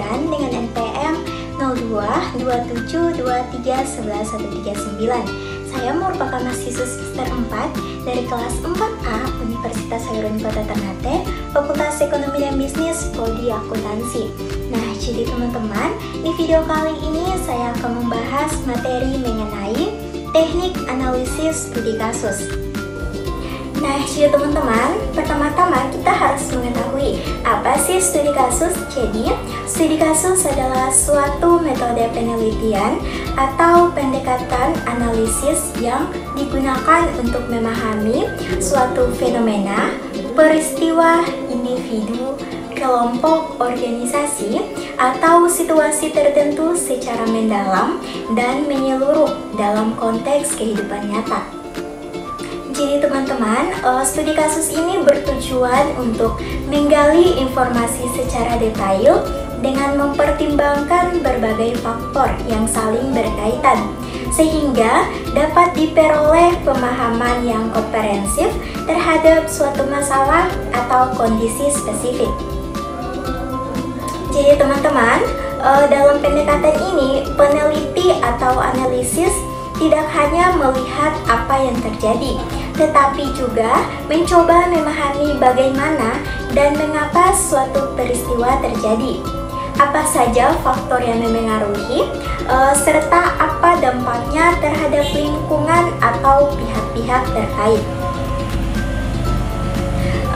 pembelajaran dengan NPM 0227231139. Saya merupakan mahasiswa semester 4 dari kelas 4A Universitas Hairun Kota Ternate, Fakultas Ekonomi dan Bisnis, Prodi Akuntansi. Nah, jadi teman-teman, di video kali ini saya akan membahas materi mengenai teknik analisis studi kasus. Nah, jadi teman-teman, pertama-tama kita harus mengetahui apa sih studi kasus. Jadi, studi kasus adalah suatu metode penelitian atau pendekatan analisis yang digunakan untuk memahami suatu fenomena, peristiwa, individu, kelompok, organisasi, atau situasi tertentu secara mendalam dan menyeluruh dalam konteks kehidupan nyata. Jadi teman-teman, studi kasus ini bertujuan untuk menggali informasi secara detail dengan mempertimbangkan berbagai faktor yang saling berkaitan, sehingga dapat diperoleh pemahaman yang komprehensif terhadap suatu masalah atau kondisi spesifik. Jadi teman-teman, dalam pendekatan ini, peneliti atau analisis tidak hanya melihat apa yang terjadi, tetapi juga mencoba memahami bagaimana dan mengapa suatu peristiwa terjadi, apa saja faktor yang memengaruhi, serta apa dampaknya terhadap lingkungan atau pihak-pihak terkait.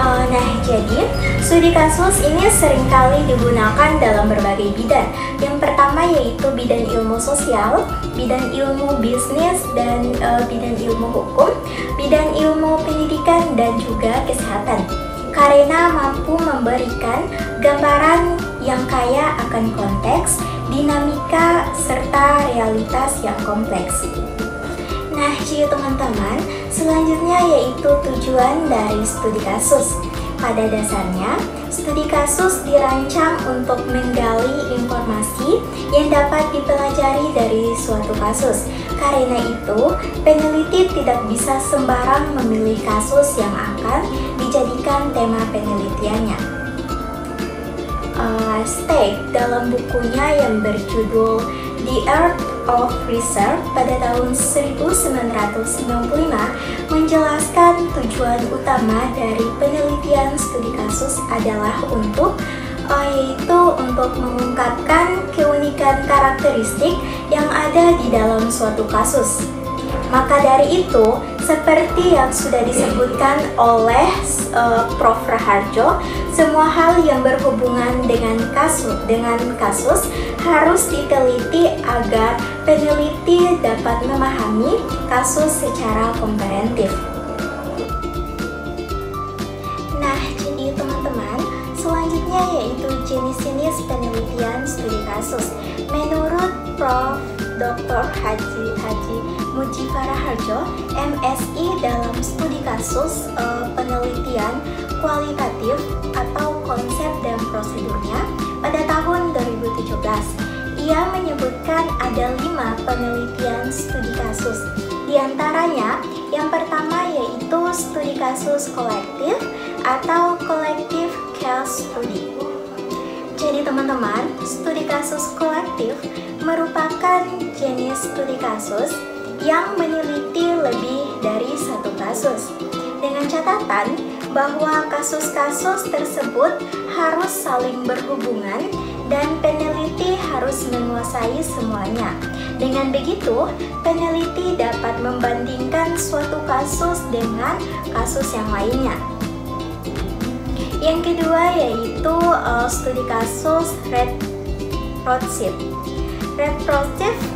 Nah, jadi studi kasus ini seringkali digunakan dalam berbagai bidang. Yang pertama yaitu bidang ilmu sosial, bidang ilmu bisnis, dan bidang ilmu hukum, bidang ilmu pendidikan, dan juga kesehatan. Karena mampu memberikan gambaran yang kaya akan konteks, dinamika, serta realitas yang kompleks. Nah, jadi teman-teman, selanjutnya yaitu tujuan dari studi kasus. Pada dasarnya, studi kasus dirancang untuk menggali informasi yang dapat dipelajari dari suatu kasus. Karena itu, peneliti tidak bisa sembarang memilih kasus yang akan dijadikan tema penelitiannya. Stake dalam bukunya yang berjudul The Art of Research pada tahun 1995 menjelaskan tujuan utama dari penelitian studi kasus adalah yaitu untuk mengungkapkan keunikan karakteristik yang ada di dalam suatu kasus. Maka dari itu, seperti yang sudah disebutkan oleh Prof. Raharjo, semua hal yang berhubungan dengan kasus harus diteliti agar peneliti dapat memahami kasus secara komprehensif. Nah, jadi teman-teman, selanjutnya yaitu jenis-jenis penelitian studi kasus. Menurut Prof. Dr. Haji Mujibur Raharjo, MSI dalam studi kasus penelitian kualitatif atau konsep dan prosedurnya pada tahun 2017. Ia menyebutkan ada 5 penelitian studi kasus. Di antaranya, yang pertama yaitu studi kasus kolektif atau collective case study. Jadi teman-teman, studi kasus kolektif merupakan jenis studi kasus yang meneliti lebih dari satu kasus, dengan catatan bahwa kasus-kasus tersebut harus saling berhubungan dan peneliti harus menguasai semuanya. Dengan begitu, peneliti dapat membandingkan suatu kasus dengan kasus yang lainnya. Yang kedua yaitu studi kasus retrospective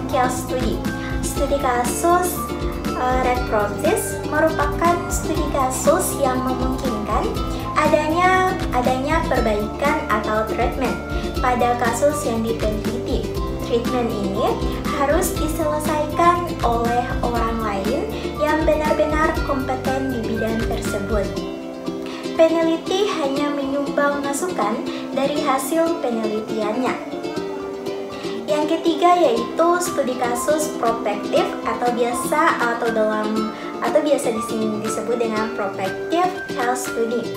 case study. Studi kasus retrospective merupakan studi kasus yang memungkinkan adanya perbaikan atau treatment pada kasus yang diteliti. Treatment ini harus diselesaikan oleh orang lain yang benar-benar kompeten di bidang tersebut. Peneliti hanya menyumbang masukan dari hasil penelitiannya. Yang ketiga yaitu studi kasus prospektif atau biasa disebut dengan prospective case study.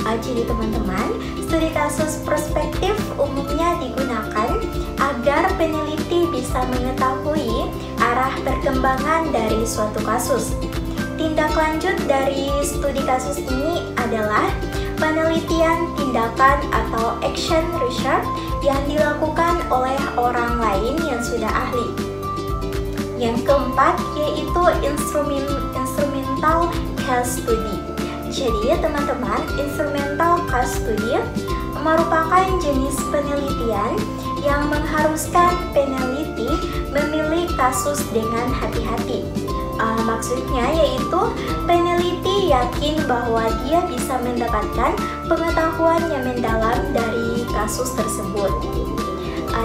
Jadi teman-teman, studi kasus prospektif umumnya digunakan agar peneliti bisa mengetahui arah perkembangan dari suatu kasus. Tindak lanjut dari studi kasus ini adalah penelitian tindakan atau action research yang dilakukan oleh orang lain yang sudah ahli. Yang keempat yaitu instrumental case study. Jadi teman-teman, instrumental case study merupakan jenis penelitian yang mengharuskan peneliti memilih kasus dengan hati-hati. Maksudnya yaitu peneliti yakin bahwa dia bisa mendapatkan pengetahuan yang mendalam dari kasus tersebut.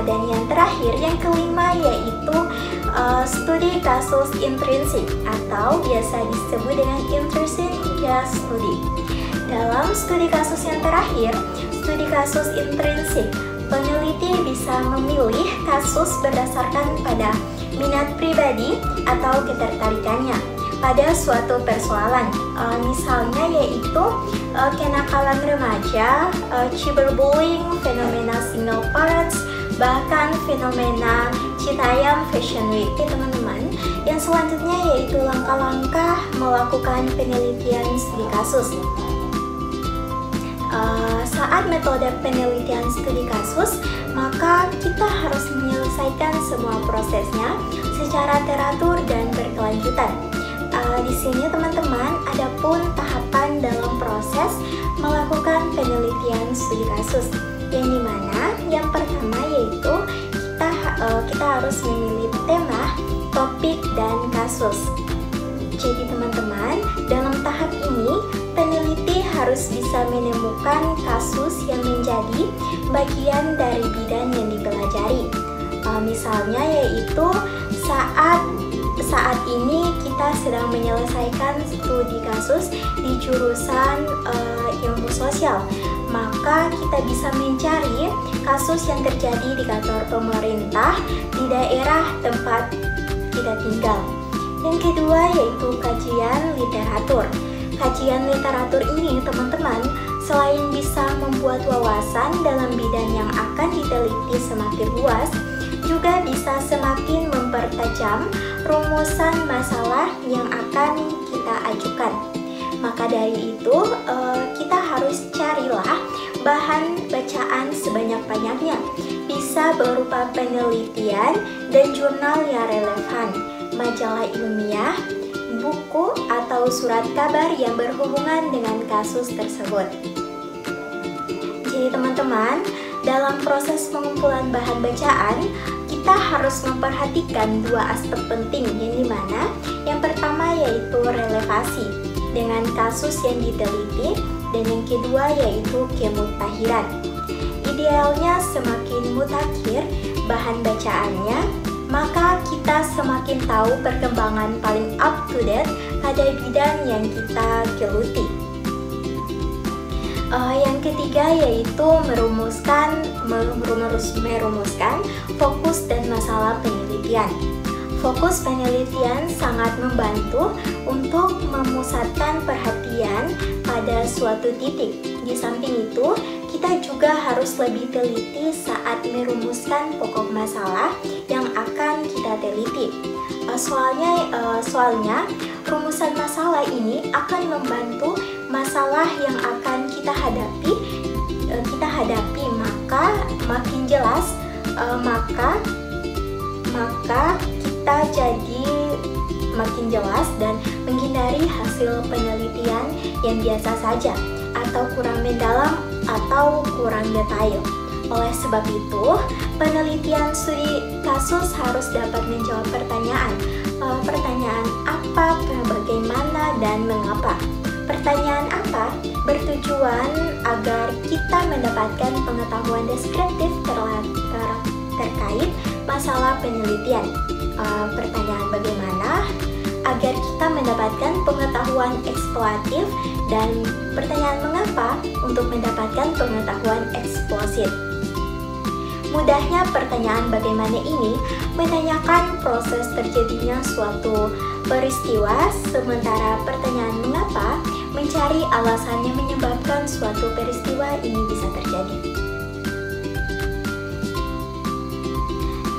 Dan yang terakhir, yang kelima yaitu studi kasus intrinsik atau biasa disebut dengan intrinsic case study. Dalam studi kasus yang terakhir, studi kasus intrinsik, peneliti bisa memilih kasus berdasarkan pada minat pribadi atau ketertarikannya pada suatu persoalan. Misalnya yaitu kenakalan remaja, cyberbullying, fenomena single parents, bahkan fenomena Citayam Fashion Week, teman-teman. Yang selanjutnya yaitu langkah-langkah melakukan penelitian studi kasus. Saat metode penelitian studi kasus, maka kita harus menyelesaikan semua prosesnya secara teratur dan berkelanjutan. Di sini teman-teman, ada pun tahapan dalam proses melakukan penelitian studi kasus, yang dimana yang pertama yaitu kita harus memilih tema, topik, dan kasus. Jadi teman-teman, dalam tahap ini peneliti harus bisa menemukan kasus yang menjadi bagian dari bidang yang dipelajari. Misalnya yaitu saat ini kita sedang menyelesaikan studi kasus di jurusan ilmu sosial, maka kita bisa mencari kasus yang terjadi di kantor pemerintah di daerah tempat kita tinggal. Yang kedua yaitu kajian literatur. Kajian literatur ini teman-teman, selain bisa membuat wawasan dalam bidang yang akan diteliti semakin luas, juga bisa semakin mempertajam rumusan masalah yang akan kita ajukan. Maka dari itu, kita harus carilah bahan bacaan sebanyak-banyaknya. Bisa berupa penelitian dan jurnal yang relevan, majalah ilmiah, buku atau surat kabar yang berhubungan dengan kasus tersebut. Jadi teman-teman, dalam proses pengumpulan bahan bacaan, kita harus memperhatikan dua aspek penting, yang dimana yang pertama yaitu relevasi dengan kasus yang diteliti, dan yang kedua yaitu kemutahiran. Idealnya semakin mutakhir bahan bacaannya, maka kita semakin tahu perkembangan paling up to date pada bidang yang kita geluti. Yang ketiga yaitu merumuskan fokus dan masalah penelitian. Fokus penelitian sangat membantu untuk memusatkan perhatian pada suatu titik. Di samping itu, kita juga harus lebih teliti saat merumuskan pokok masalah yang akan kita teliti. Soalnya rumusan masalah ini akan membantu masalah yang akan kita hadapi, maka makin jelas, maka kita jadi makin jelas dan menghindari hasil penelitian yang biasa saja atau kurang mendalam atau kurang detail. Oleh sebab itu, penelitian studi kasus harus dapat menjawab pertanyaan apa, bagaimana, dan mengapa. Pertanyaan apa bertujuan agar kita mendapatkan pengetahuan deskriptif terkait masalah penelitian. Pertanyaan bagaimana agar kita mendapatkan pengetahuan eksploratif, dan pertanyaan mengapa untuk mendapatkan pengetahuan eksplosif. Mudahnya pertanyaan bagaimana ini menanyakan proses terjadinya suatu peristiwa, sementara pertanyaan mengapa mencari alasan yang menyebabkan suatu peristiwa ini bisa terjadi.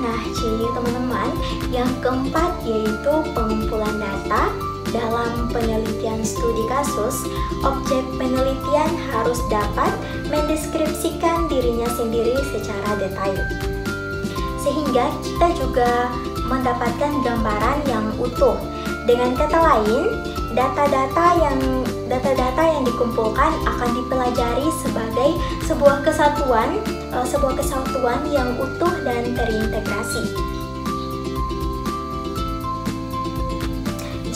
Nah, jadi teman-teman, yang keempat yaitu pengumpulan data. Dalam penelitian studi kasus, objek penelitian harus dapat mendeskripsikan dirinya sendiri secara detail, sehingga kita juga mendapatkan gambaran yang utuh. Dengan kata lain, data-data yang dikumpulkan akan dipelajari sebagai sebuah kesatuan yang utuh dan terintegrasi.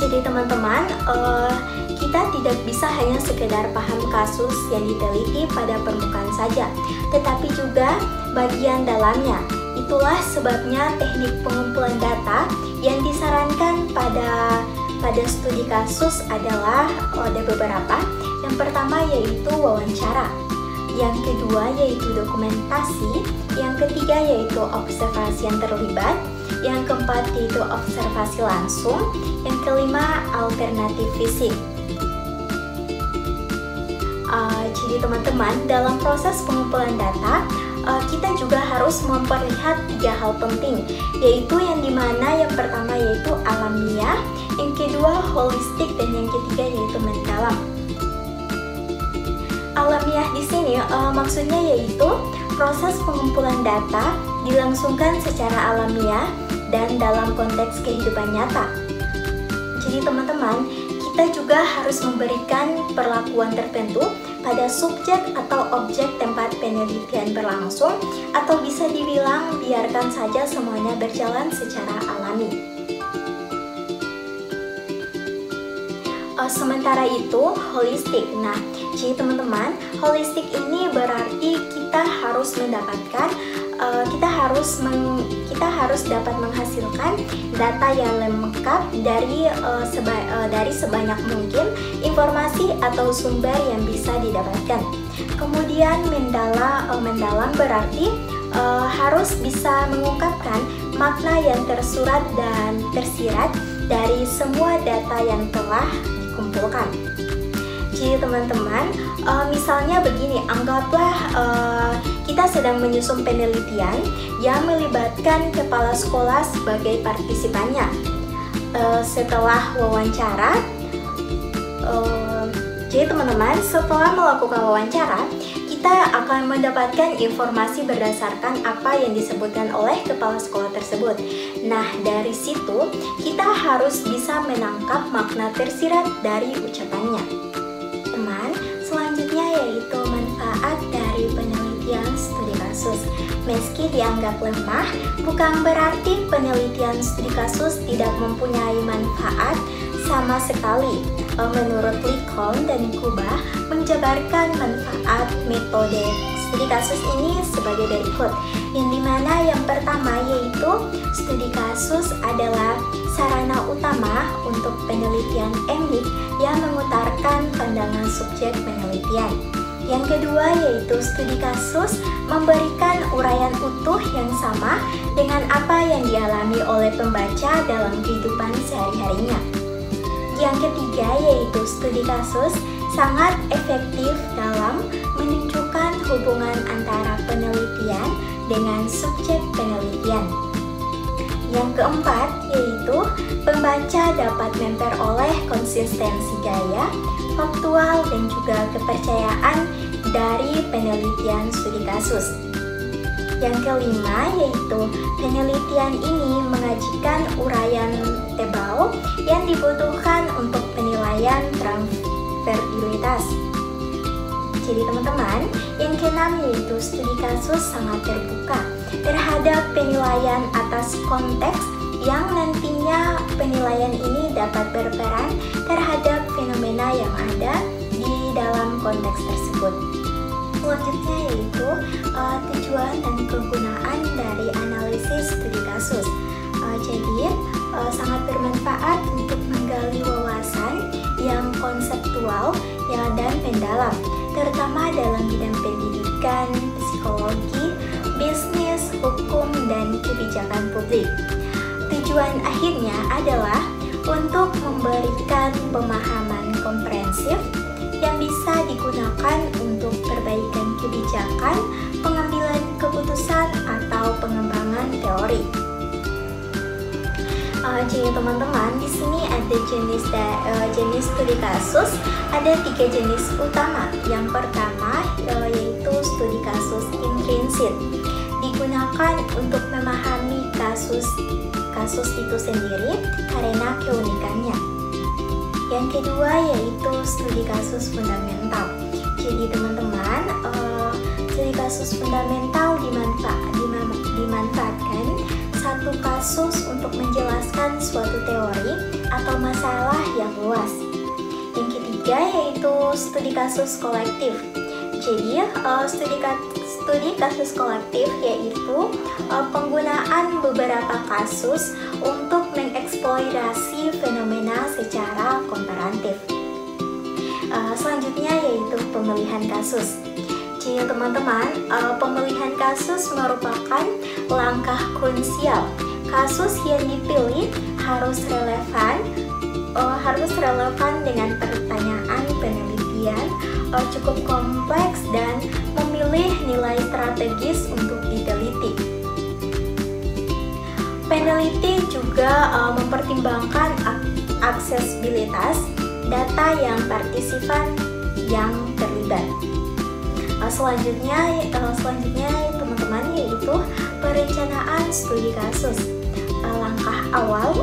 Jadi teman-teman, kita tidak bisa hanya sekedar paham kasus yang diteliti pada permukaan saja, tetapi juga bagian dalamnya. Itulah sebabnya teknik pengumpulan data yang disarankan pada studi kasus adalah ada beberapa. Yang pertama yaitu wawancara, yang kedua yaitu dokumentasi, yang ketiga yaitu observasi yang terlibat, yang keempat yaitu observasi langsung, yang kelima alternatif fisik. Jadi teman-teman, dalam proses pengumpulan data, kita juga harus memperlihat 3 hal penting, yaitu yang dimana yang pertama yaitu alamiah, yang kedua holistik, dan yang ketiga yaitu mendalam. Alamiah di sini maksudnya yaitu proses pengumpulan data dilangsungkan secara alamiah dan dalam konteks kehidupan nyata. Jadi teman-teman, kita juga harus memberikan perlakuan tertentu pada subjek atau objek tempat penelitian berlangsung, atau bisa dibilang biarkan saja semuanya berjalan secara alami. Sementara itu holistik. Nah, jadi teman-teman, holistik ini berarti kita harus dapat menghasilkan data yang lengkap dari sebanyak mungkin informasi atau sumber yang bisa didapatkan. Kemudian mendalam berarti harus bisa mengungkapkan makna yang tersurat dan tersirat dari semua data yang telah dikumpulkan. Jadi teman-teman, misalnya begini, anggaplah kita sedang menyusun penelitian yang melibatkan kepala sekolah sebagai partisipannya. Setelah wawancara, jadi teman-teman, setelah melakukan wawancara, kita akan mendapatkan informasi berdasarkan apa yang disebutkan oleh kepala sekolah tersebut. Nah, dari situ kita harus bisa menangkap makna tersirat dari ucapannya. Teman, selanjutnya yaitu manfaat dari penelitian studi kasus. Meski dianggap lemah, bukan berarti penelitian studi kasus tidak mempunyai manfaat sama sekali. Menurut Lincoln dan Kuba menjabarkan manfaat metode studi kasus ini sebagai berikut, yang dimana yang pertama yaitu studi kasus adalah sarana utama untuk penelitian empirik yang mengutarakan pandangan subjek penelitian. Yang kedua yaitu studi kasus memberikan uraian utuh yang sama dengan apa yang dialami oleh pembaca dalam kehidupan sehari-harinya. Yang ketiga yaitu studi kasus sangat efektif dalam menunjukkan hubungan antara penelitian dengan subjek penelitian. Yang keempat yaitu pembaca dapat memperoleh konsistensi gaya, faktual, dan juga kepercayaan dari penelitian studi kasus. Yang kelima yaitu penelitian ini mengajikan uraian tebal yang dibutuhkan untuk penilaian transferabilitas. Jadi teman-teman, yang keenam yaitu studi kasus sangat terbuka terhadap penilaian atas konteks yang nantinya penilaian ini dapat berperan terhadap fenomena yang ada di dalam konteks tersebut. Selanjutnya yaitu tujuan dan kegunaan dari analisis studi kasus. Jadi sangat bermanfaat untuk menggali wawasan yang konseptual dan mendalam, terutama dalam bidang pendidikan, psikologi, bisnis, hukum, dan kebijakan publik. Tujuan akhirnya adalah untuk memberikan pemahaman komprehensif yang bisa digunakan untuk perbaikan kebijakan, pengambilan keputusan, atau pengembangan teori. Jadi teman-teman, di sini ada jenis studi kasus, ada 3 jenis utama. Yang pertama yaitu studi kasus intrinsit, digunakan untuk memahami kasus itu sendiri karena keunikannya. Yang kedua yaitu studi kasus fundamental. Jadi teman-teman, studi kasus fundamental dimanfaatkan satu kasus untuk menjelaskan suatu teori atau masalah yang luas. Yang ketiga yaitu studi kasus kolektif. Jadi studi kasus kolektif yaitu penggunaan beberapa kasus untuk mengeksplorasi fenomena secara komparatif. Selanjutnya yaitu pemilihan kasus. Jadi teman-teman, pemilihan kasus merupakan langkah krusial. Kasus yang dipilih harus relevan dengan pertanyaan penelitian, cukup kompleks dan memilih nilai strategis untuk diteliti. Peneliti juga mempertimbangkan aksesibilitas data yang partisipan yang terlibat. Selanjutnya teman-teman yaitu perencanaan studi kasus. Langkah awal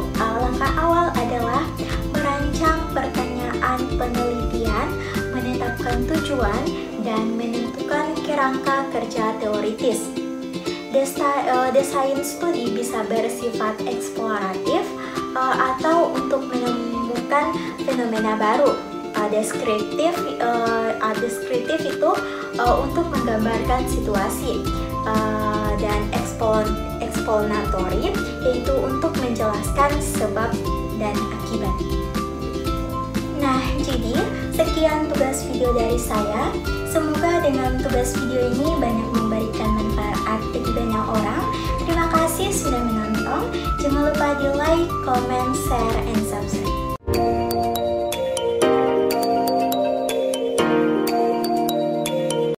adalah merancang pertanyaan penelitian, menetapkan tujuan, dan menentukan kerangka kerja teoritis. Desain studi bisa bersifat eksploratif atau untuk menemukan fenomena baru. Deskriptif itu untuk menggambarkan situasi, dan eksplanatori yaitu untuk menjelaskan sebab dan akibat. Nah, jadi sekian tugas video dari saya. Semoga dengan tugas video ini banyak memberikan manfaat bagi banyak orang. Terima kasih sudah menonton. Jangan lupa di like, comment, share, and subscribe.